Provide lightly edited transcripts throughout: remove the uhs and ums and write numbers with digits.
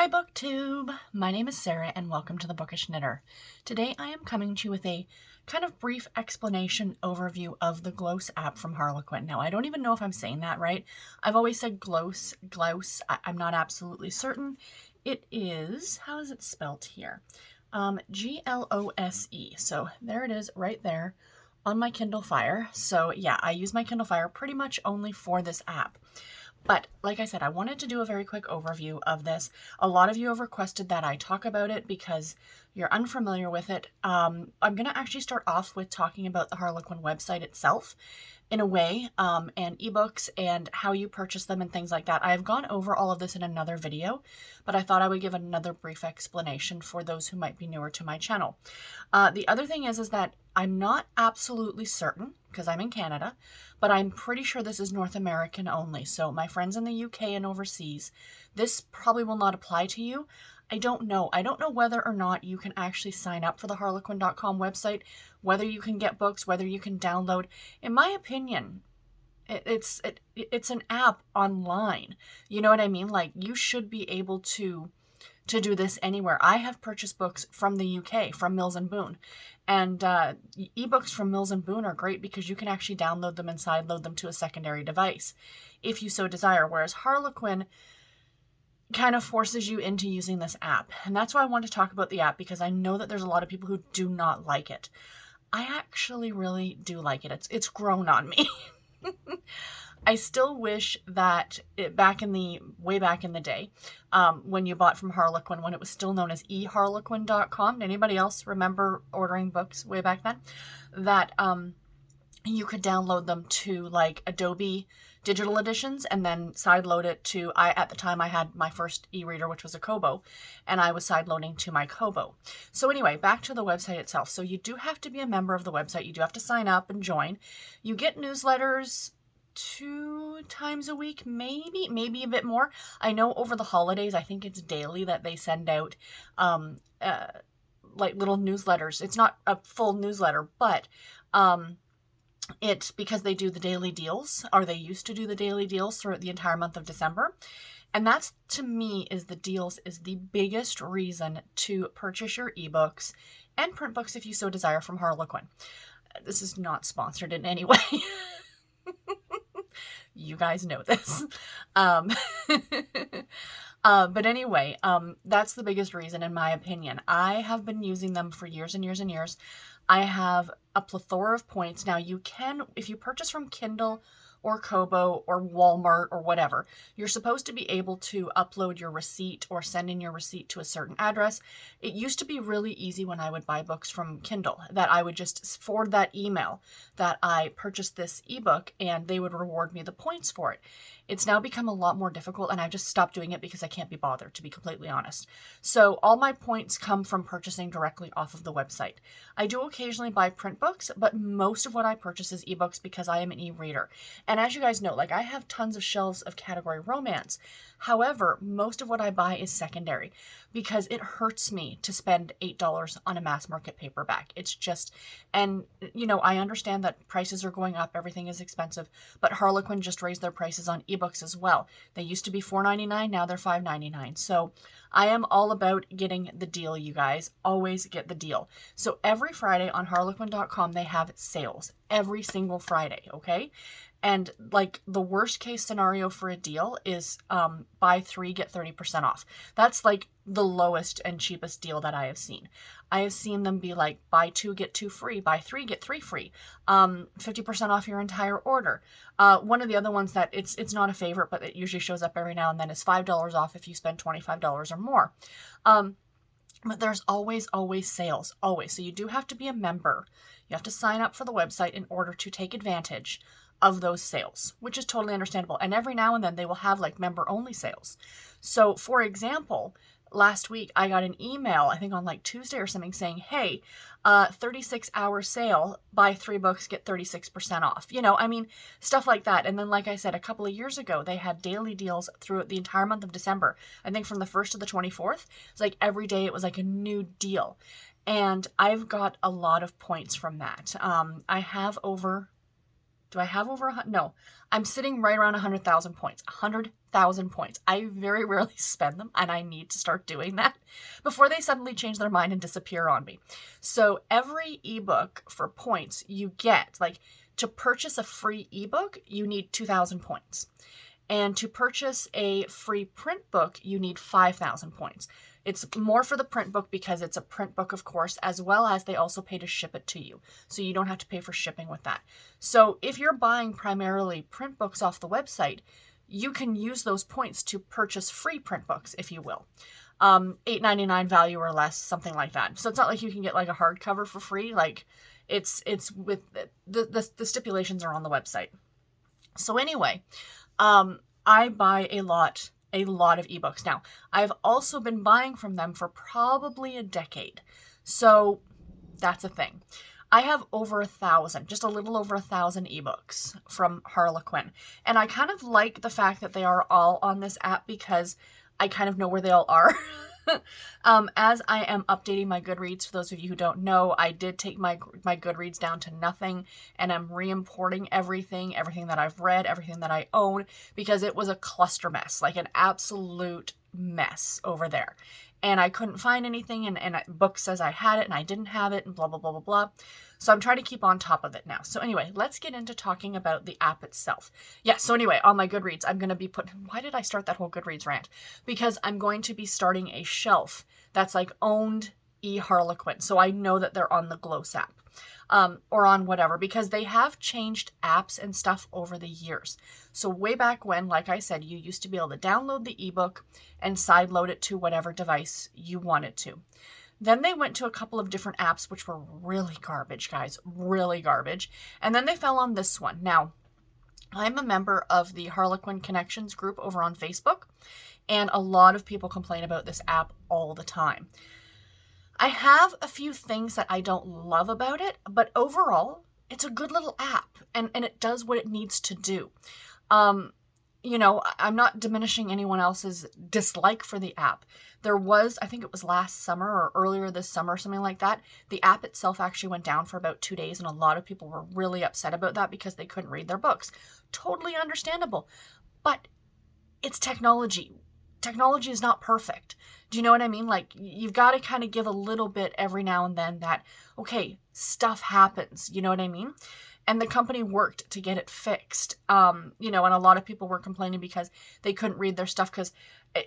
Hi BookTube! My name is Sarah and welcome to the Bookish Knitter. Today I am coming to you with a kind of brief explanation overview of the Glose app from Harlequin. Now I don't even know if I'm saying that right. I've always said Glose. I'm not absolutely certain. It is, how is it spelled here? Glose. So there it is right there on my Kindle Fire. So yeah, I use my Kindle Fire pretty much only for this app. But like I said, I wanted to do a very quick overview of this. A lot of you have requested that I talk about it because you're unfamiliar with it. I'm going to actually start off with talking about the Harlequin website itself in a way, and ebooks and how you purchase them and things like that. I've gone over all of this in another video, but I thought I would give another brief explanation for those who might be newer to my channel. The other thing is that I'm not absolutely certain, because I'm in Canada, but I'm pretty sure this is North American only. So my friends in the UK and overseas, this probably will not apply to you. I don't know. I don't know whether or not you can actually sign up for the harlequin.com website, whether you can get books, whether you can download. In my opinion, it's an app online. You know what I mean? Like, you should be able to do this anywhere. I have purchased books from the UK, from Mills and Boon. And ebooks from Mills and Boon are great because you can actually download them and sideload them to a secondary device if you so desire. Whereas Harlequin kind of forces you into using this app. And that's why I want to talk about the app, because I know that there's a lot of people who do not like it. I actually really do like it. It's grown on me. I still wish that way back in the day, when you bought from Harlequin, when it was still known as eharlequin.com. Anybody else remember ordering books way back then? That you could download them to like Adobe digital editions and then sideload it to, at the time I had my first e-reader, which was a Kobo, and I was sideloading to my Kobo. So anyway, back to the website itself. So you do have to be a member of the website. You do have to sign up and join. You get newsletters 2 times a week, maybe a bit more. I know over the holidays, I think it's daily that they send out like little newsletters. It's not a full newsletter, but it's because they do the daily deals, or they used to do the daily deals throughout the entire month of December. And that's, to me, is the biggest reason to purchase your ebooks and print books if you so desire from Harlequin. This is not sponsored in any way. You guys know this. But anyway, that's the biggest reason, in my opinion. I have been using them for years and years and years. I have a plethora of points. Now, you can, if you purchase from Kindle or Kobo or Walmart or whatever, you're supposed to be able to upload your receipt or send in your receipt to a certain address. It used to be really easy when I would buy books from Kindle, that I would just forward that email that I purchased this ebook and they would reward me the points for it. It's now become a lot more difficult, and I've just stopped doing it because I can't be bothered, to be completely honest. So all my points come from purchasing directly off of the website. I do occasionally buy print books, but most of what I purchase is ebooks because I am an e-reader. And as you guys know, like, I have tons of shelves of category romance. However, most of what I buy is secondary because it hurts me to spend $8 on a mass market paperback. It's just, and you know, I understand that prices are going up, everything is expensive, but Harlequin just raised their prices on ebooks as well. They used to be $4.99, now they're $5.99. So I am all about getting the deal, you guys. Always get the deal. So every Friday on harlequin.com, they have sales every single Friday, okay? And like, the worst case scenario for a deal is buy 3, get 30% off. That's like the lowest and cheapest deal that I have seen. I have seen them be like, buy 2, get 2 free, buy 3, get 3 free, 50% off your entire order. One of the other ones that it's not a favorite, but it usually shows up every now and then, is $5 off if you spend $25 or more. But there's always sales, always. So you do have to be a member. You have to sign up for the website in order to take advantage of those sales, which is totally understandable. And every now and then they will have like member only sales. So for example, last week I got an email, I think on like Tuesday or something, saying, hey, 36-hour sale, buy 3 books, get 36% off. You know, I mean, stuff like that. And then, like I said, a couple of years ago, they had daily deals throughout the entire month of December. I think from the 1st to the 24th, it's like every day it was like a new deal. And I've got a lot of points from that. I have over, Do I have over no, I'm sitting right around 100,000 points. 100,000 points. I very rarely spend them, and I need to start doing that before they suddenly change their mind and disappear on me. So every ebook for points you get, like to purchase a free ebook, you need 2,000 points. And to purchase a free print book, you need 5,000 points. It's more for the print book because it's a print book, of course, as well as they also pay to ship it to you. So you don't have to pay for shipping with that. So if you're buying primarily print books off the website, you can use those points to purchase free print books, if you will. $8.99 value or less, something like that. So it's not like you can get like a hardcover for free. Like it's with the stipulations are on the website. So anyway, I buy a lot of ebooks. Now, I've also been buying from them for probably a decade. So that's a thing. I have over 1,000, just a little over 1,000 ebooks from Harlequin. And I kind of like the fact that they are all on this app because I kind of know where they all are. As I am updating my Goodreads, for those of you who don't know, I did take my Goodreads down to nothing, and I'm re-importing everything that I've read, everything that I own, because it was a cluster mess, like an absolute mess over there. And I couldn't find anything, and book says I had it, and I didn't have it, and blah, blah, blah, blah, blah. So I'm trying to keep on top of it now. So anyway, let's get into talking about the app itself. Yeah, so anyway, on my Goodreads, I'm going to be why did I start that whole Goodreads rant? Because I'm going to be starting a shelf that's like owned eHarlequin. So I know that they're on the Glose app. Or on whatever, because they have changed apps and stuff over the years. So way back when, like I said, you used to be able to download the ebook and sideload it to whatever device you wanted to. Then they went to a couple of different apps, which were really garbage, guys, really garbage. And then they fell on this one. Now, I'm a member of the Harlequin Connections group over on Facebook, and a lot of people complain about this app all the time. I have a few things that I don't love about it, but overall, it's a good little app, and it does what it needs to do. You know, I'm not diminishing anyone else's dislike for the app. There was, I think it was last summer or earlier this summer, something like that. The app itself actually went down for about 2 days, and a lot of people were really upset about that because they couldn't read their books. Totally understandable, but it's technology. Technology is not perfect. Do you know what I mean? Like, you've got to kind of give a little bit every now and then that, okay, stuff happens. You know what I mean? And the company worked to get it fixed. You know, and a lot of people were complaining because they couldn't read their stuff because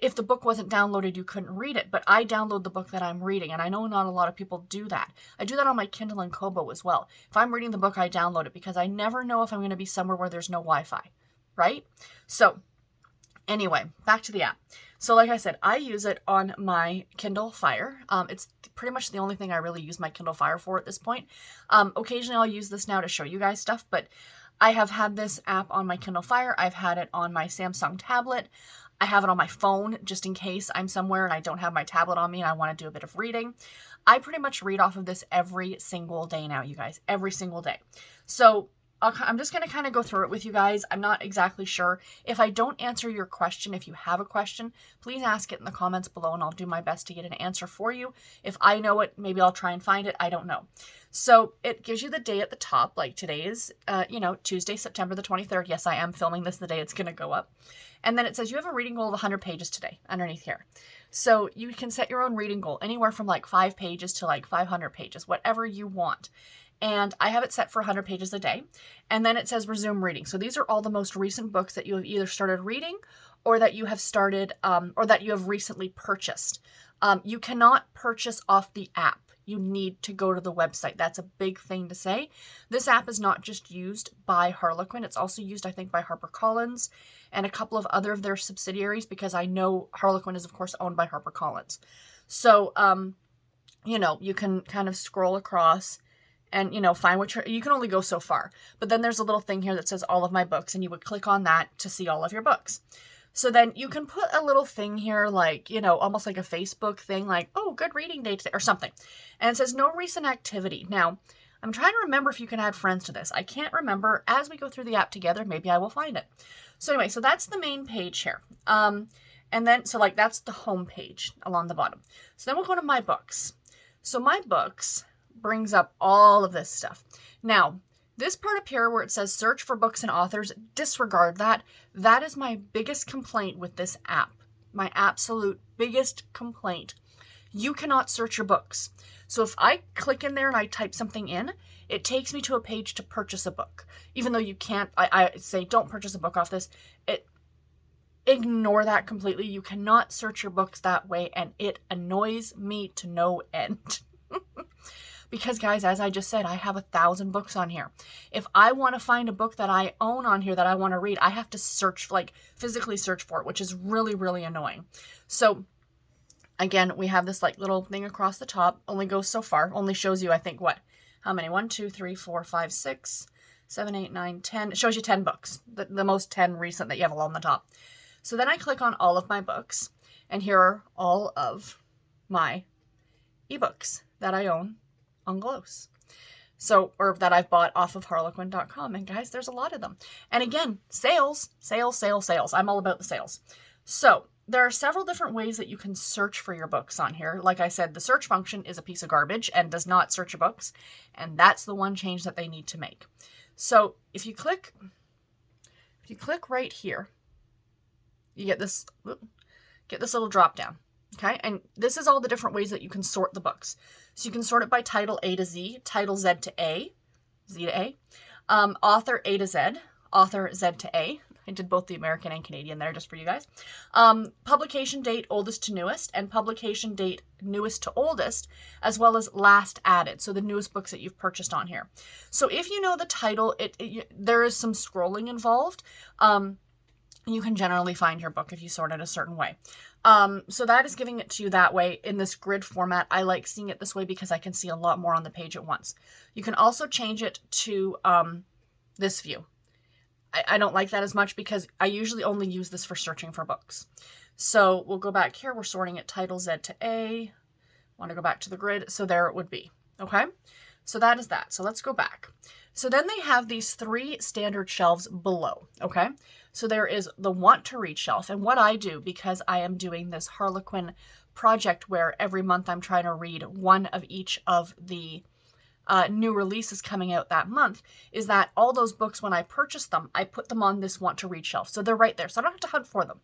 if the book wasn't downloaded, you couldn't read it. But I download the book that I'm reading, and I know not a lot of people do that. I do that on my Kindle and Kobo as well. If I'm reading the book, I download it because I never know if I'm going to be somewhere where there's no Wi-Fi, right? So anyway, back to the app. So like I said, I use it on my Kindle Fire. It's pretty much the only thing I really use my Kindle Fire for at this point. Occasionally I'll use this now to show you guys stuff, but I have had this app on my Kindle Fire. I've had it on my Samsung tablet. I have it on my phone just in case I'm somewhere and I don't have my tablet on me and I want to do a bit of reading. I pretty much read off of this every single day now, you guys, every single day. So I'm just going to kind of go through it with you guys. I'm not exactly sure. If I don't answer your question, if you have a question, please ask it in the comments below and I'll do my best to get an answer for you. If I know it, maybe I'll try and find it. I don't know. So it gives you the day at the top, like today is, Tuesday, September the 23rd. Yes, I am filming this the day it's going to go up. And then it says you have a reading goal of 100 pages today underneath here. So you can set your own reading goal anywhere from like 5 pages to like 500 pages, whatever you want. And I have it set for 100 pages a day. And then it says resume reading. So these are all the most recent books that you have either started reading or that you have started or that you have recently purchased. You cannot purchase off the app. You need to go to the website. That's a big thing to say. This app is not just used by Harlequin. It's also used, I think, by HarperCollins and a couple of other of their subsidiaries because I know Harlequin is, of course, owned by HarperCollins. So, you can kind of scroll across and, find what you can only go so far. But then there's a little thing here that says all of my books, and you would click on that to see all of your books. So then you can put a little thing here, like, almost like a Facebook thing, like, oh, good reading day today, or something. And it says no recent activity. Now, I'm trying to remember if you can add friends to this. I can't remember. As we go through the app together, maybe I will find it. So anyway, so that's the main page here. And then, so like, that's the home page along the bottom. So then we'll go to my books. So my books brings up all of this stuff. Now, This part up here where it says search for books and authors, disregard that. That is my biggest complaint with this app. My absolute biggest complaint. You cannot search your books. So if I click in there and I type something in, it takes me to a page to purchase a book. Even though you can't, I say don't purchase a book off this. Ignore that completely. You cannot search your books that way, and it annoys me to no end. Because guys, as I just said, I have 1,000 books on here. If I want to find a book that I own on here that I want to read, I have to search, like physically search for it, which is really, really annoying. So again, we have this like little thing across the top, only goes so far, only shows you, I think, what? How many? 1, 2, 3, 4, 5, 6, 7, 8, 9, 10. It shows you 10 books, the most 10 recent that you have along the top. So then I click on all of my books, and here are all of my ebooks that I own on Glose. So, or that I've bought off of harlequin.com. And guys, there's a lot of them. And again, sales, sales, sales, sales. I'm all about the sales. So there are several different ways that you can search for your books on here. Like I said, the search function is a piece of garbage and does not search your books. And that's the one change that they need to make. So if you click right here, you get this little drop down. Okay, and this is all the different ways that you can sort the books. So you can sort it by title A to Z, title Z to A, Z to A, author A to Z, author Z to A. I did both the American and Canadian there just for you guys. Publication date, oldest to newest, and publication date, newest to oldest, as well as last added. So the newest books that you've purchased on here. So if you know the title, there is some scrolling involved. You can generally find your book if you sort it a certain way. So that is giving it to you that way in this grid format. I like seeing it this way because I can see a lot more on the page at once. You can also change it to this view. I don't like that as much because I usually only use this for searching for books. So we'll go back here. We're sorting it title Z to A. Want to go back to the grid. So there it would be. Okay. So that is that. So let's go back. So then they have these 3 standard shelves below. Okay. So there is the want to read shelf. And what I do, because I am doing this Harlequin project where every month I'm trying to read one of each of the new releases coming out that month, is that all those books, when I purchase them, I put them on this want to read shelf. So they're right there. So I don't have to hunt for them.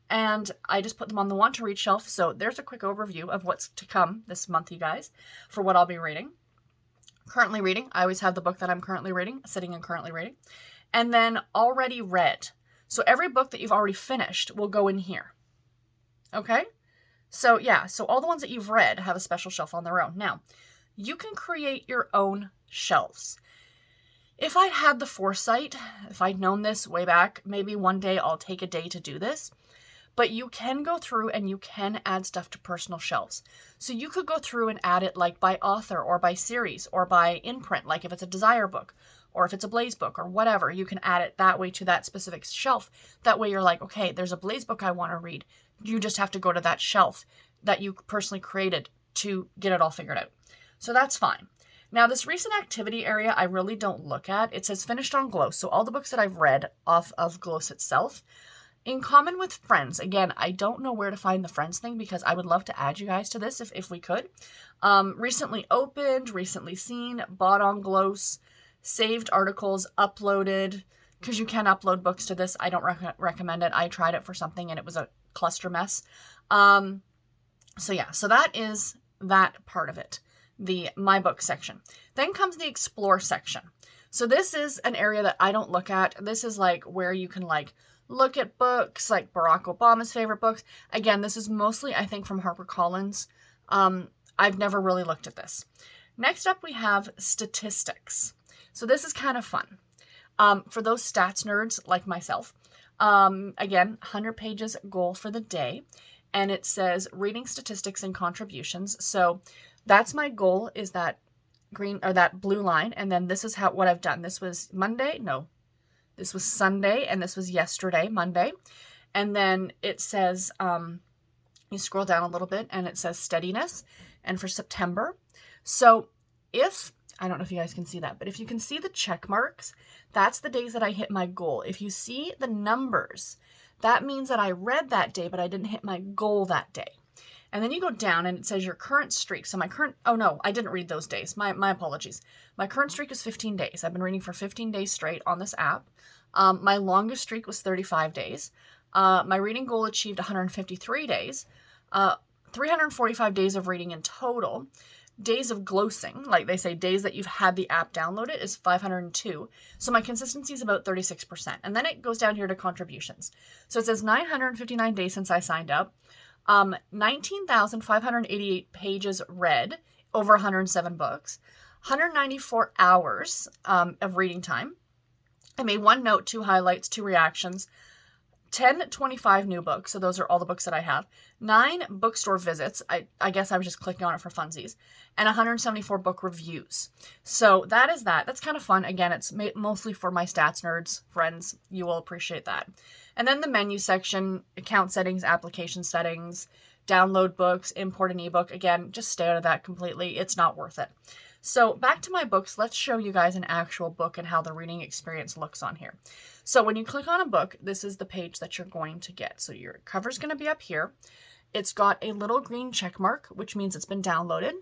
And I just put them on the want to read shelf. So there's a quick overview of what's to come this month, you guys, for what I'll be reading. Currently reading. I always have the book that I'm currently reading, sitting and currently reading. And then already read. So every book that you've already finished will go in here. Okay? So yeah, so all the ones that you've read have a special shelf on their own. Now, you can create your own shelves. If I had the foresight, if I'd known this way back, maybe one day I'll take a day to do this. But you can go through and you can add stuff to personal shelves. So you could go through and add it like by author or by series or by imprint, like if it's a Desire book or if it's a Blaze book or whatever, you can add it that way to that specific shelf. That way you're like, okay, there's a Blaze book I want to read. You just have to go to that shelf that you personally created to get it all figured out. So that's fine. Now this recent activity area, I really don't look at. It says finished on Glose. So all the books that I've read off of Glose itself. In common with friends, again, I don't know where to find the friends thing because I would love to add you guys to this if we could. Recently opened, recently seen, bought on Glose, saved articles, uploaded, because you can upload books to this. I don't recommend it. I tried it for something and it was a cluster mess. So yeah, so that is that part of it, the My Book section. Then comes the Explore section. So this is an area that I don't look at. This is like where you can like look at books like Barack Obama's favorite books. Again, this is mostly, I think, from HarperCollins. I've never really looked at this. Next up, we have statistics. So this is kind of fun. For those stats nerds like myself, again, 100 pages goal for the day. And it says reading statistics and contributions. So that's my goal, is that green or that blue line. And then this is what I've done. This was Monday. No, this was Sunday, and this was yesterday, Monday. And then it says, you scroll down a little bit, and it says steadiness, and for September. So I don't know if you guys can see that, but if you can see the check marks, that's the days that I hit my goal. If you see the numbers, that means that I read that day, but I didn't hit my goal that day. And then you go down and it says your current streak. So my current, oh no, I didn't read those days. My apologies. My current streak is 15 days. I've been reading for 15 days straight on this app. My longest streak was 35 days. My reading goal achieved 153 days. 345 days of reading in total. Days of glossing, like they say, days that you've had the app downloaded, is 502. So my consistency is about 36%. And then it goes down here to contributions. So it says 959 days since I signed up. 19,588 pages read, over 107 books, 194 hours of reading time. I made 1 note, 2 highlights, 2 reactions, 1025 new books. So those are all the books that I have. 9 bookstore visits. I guess I was just clicking on it for funsies. And 174 book reviews. So that is that. That's kind of fun. Again, it's mostly for my stats nerds friends. You will appreciate that. And then the menu section, account settings, application settings, download books, import an ebook. Again, just stay out of that completely. It's not worth it. So back to my books, let's show you guys an actual book and how the reading experience looks on here. So when you click on a book, this is the page that you're going to get. So your cover's going to be up here. It's got a little green check mark, which means it's been downloaded.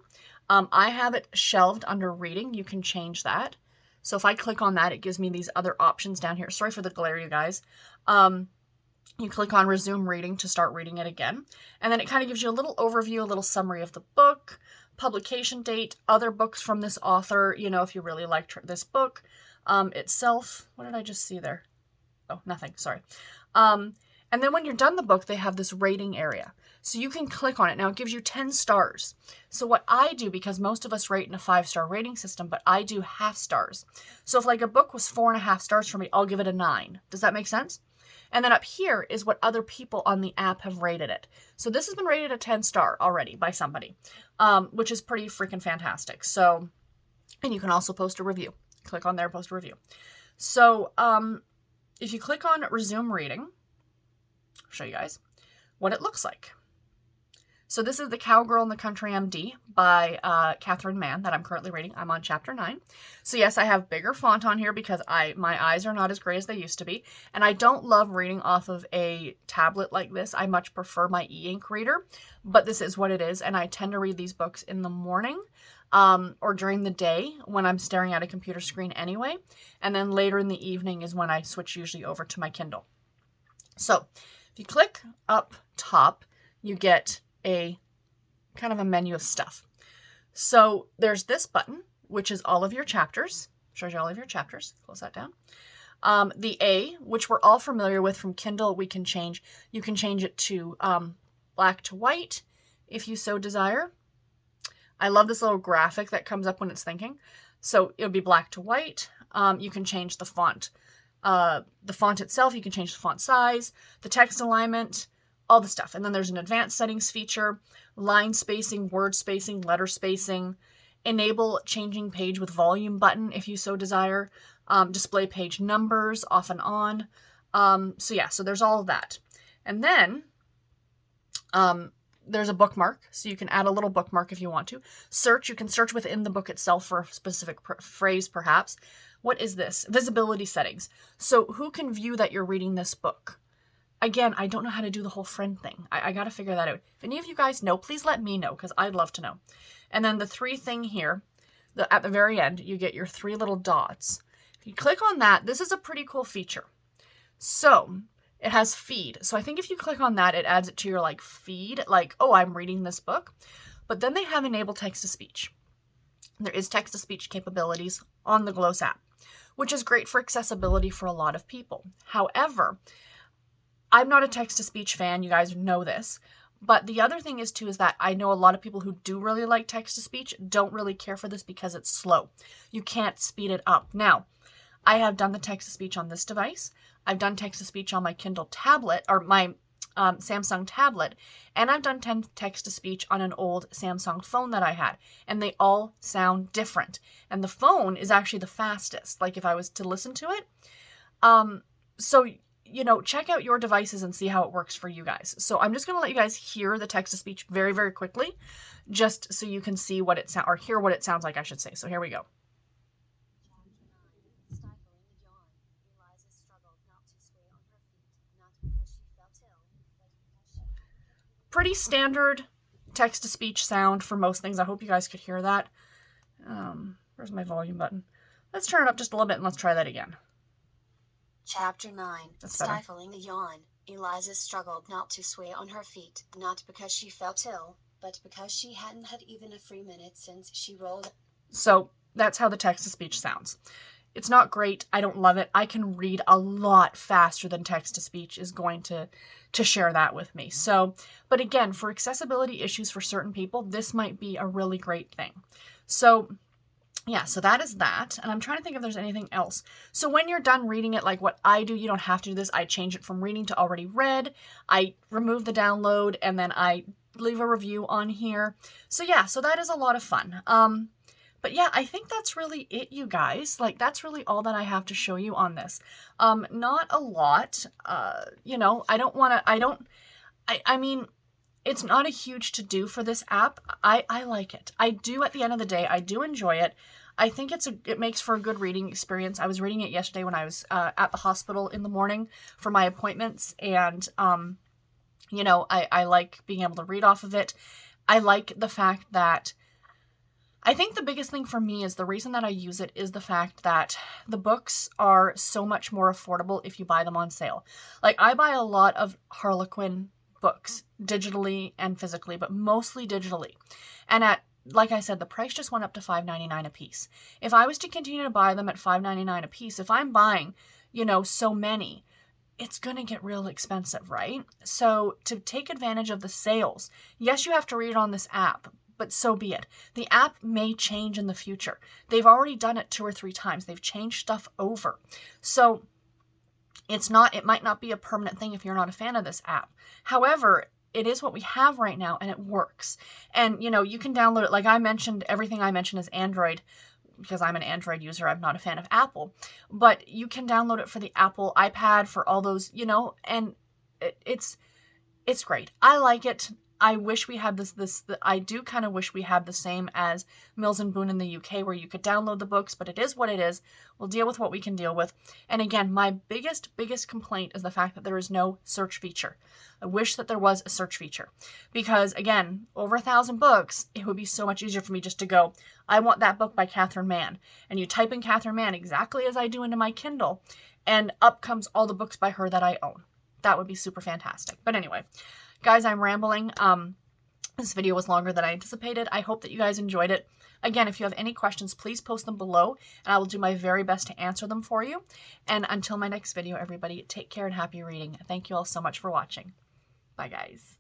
I have it shelved under reading. You can change that. So if I click on that, it gives me these other options down here. Sorry for the glare, you guys. You click on resume reading to start reading it again. And then it kind of gives you a little overview, a little summary of the book, publication date, other books from this author, you know, if you really liked this book itself. What did I just see there? Oh, nothing. Sorry. And then when you're done the book, they have this rating area. So you can click on it. Now it gives you 10 stars. So what I do, because most of us rate in a 5-star rating system, but I do half stars. So if like a book was 4.5 stars for me, I'll give it a 9. Does that make sense? And then up here is what other people on the app have rated it. So this has been rated a 10-star already by somebody, which is pretty freaking fantastic. So, and you can also post a review. Click on there, post a review. So if you click on resume reading, I'll show you guys what it looks like. So this is The Cowgirl in the Country MD by Catherine Mann that I'm currently reading. I'm on chapter 9. So yes, I have bigger font on here because my eyes are not as gray as they used to be. And I don't love reading off of a tablet like this. I much prefer my e-ink reader, but this is what it is. And I tend to read these books in the morning or during the day when I'm staring at a computer screen anyway. And then later in the evening is when I switch usually over to my Kindle. So if you click up top, you get a kind of a menu of stuff. So there's this button, which is all of your chapters. Shows you all of your chapters. Close that down. The A, which we're all familiar with from Kindle, we can change. You can change it to black to white if you so desire. I love this little graphic that comes up when it's thinking. So it'll be black to white. You can change the font. The font itself, you can change the font size, the text alignment, all the stuff. And then there's an advanced settings feature, line spacing, word spacing, letter spacing, enable changing page with volume button if you so desire, display page numbers off and on. So yeah, so there's all of that. And then there's a bookmark, so you can add a little bookmark if you want to. Search, you can search within the book itself for a specific phrase perhaps. What is this? Visibility settings. So who can view that you're reading this book? Again, I don't know how to do the whole friend thing. I got to figure that out. If any of you guys know, please let me know because I'd love to know. And then the 3 thing here, at the very end, you get your 3 little dots. If you click on that, this is a pretty cool feature. So it has feed. So I think if you click on that, it adds it to your like feed, like, oh, I'm reading this book. But then they have enabled text-to-speech. There is text-to-speech capabilities on the Glose app, which is great for accessibility for a lot of people. However, I'm not a text-to-speech fan. You guys know this. But the other thing is, too, is that I know a lot of people who do really like text-to-speech don't really care for this because it's slow. You can't speed it up. Now, I have done the text-to-speech on this device. I've done text-to-speech on my Kindle tablet, or my Samsung tablet, and I've done text-to-speech on an old Samsung phone that I had, and they all sound different. And the phone is actually the fastest, like if I was to listen to it. So you know, check out your devices and see how it works for you guys. So I'm just going to let you guys hear the text-to-speech very, very quickly, just so you can see what it sounds, or hear what it sounds like, I should say. So here we go. Pretty standard text-to-speech sound for most things. I hope you guys could hear that. Where's my volume button? Let's turn it up just a little bit and let's try that again. Chapter 9. That's better. Stifling a yawn, Eliza struggled not to sway on her feet, not because she felt ill, but because she hadn't had even a free minute since she rolled. So that's how the text-to-speech sounds. It's not great. I don't love it. I can read a lot faster than text-to-speech is going to share that with me. So, but again, for accessibility issues for certain people, this might be a really great thing. So yeah, so that is that. And I'm trying to think if there's anything else. So when you're done reading it, like what I do, you don't have to do this. I change it from reading to already read. I remove the download and then I leave a review on here. So yeah, so that is a lot of fun. But yeah, I think that's really it, you guys. Like, that's really all that I have to show you on this. Not a lot. You know, I mean, it's not a huge to-do for this app. I like it. I do, at the end of the day, I do enjoy it. I think it makes for a good reading experience. I was reading it yesterday when I was at the hospital in the morning for my appointments, and, you know, I like being able to read off of it. I like the fact that I think the biggest thing for me is the reason that I use it is the fact that the books are so much more affordable if you buy them on sale. Like, I buy a lot of Harlequin books digitally and physically, but mostly digitally. And like I said, the price just went up to $5.99 a piece. If I was to continue to buy them at $5.99 a piece, if I'm buying, you know, so many, it's going to get real expensive, right? So to take advantage of the sales, yes, you have to read it on this app, but so be it. The app may change in the future. They've already done it 2 or 3 times. They've changed stuff over. So it might not be a permanent thing if you're not a fan of this app. However, it is what we have right now and it works. And, you know, you can download it. Like I mentioned, everything I mentioned is Android because I'm an Android user. I'm not a fan of Apple. But you can download it for the Apple iPad, for all those, you know, and it's great. I like it. I wish we had I do kind of wish we had the same as Mills and Boon in the UK where you could download the books, but it is what it is. We'll deal with what we can deal with. And again, my biggest complaint is the fact that there is no search feature. I wish that there was a search feature because again, over 1,000 books, it would be so much easier for me just to go, I want that book by Catherine Mann. And you type in Catherine Mann exactly as I do into my Kindle and up comes all the books by her that I own. That would be super fantastic. But anyway, guys, I'm rambling. This video was longer than I anticipated. I hope that you guys enjoyed it. Again, if you have any questions, please post them below, and I will do my very best to answer them for you. And until my next video, everybody, take care and happy reading. Thank you all so much for watching. Bye, guys.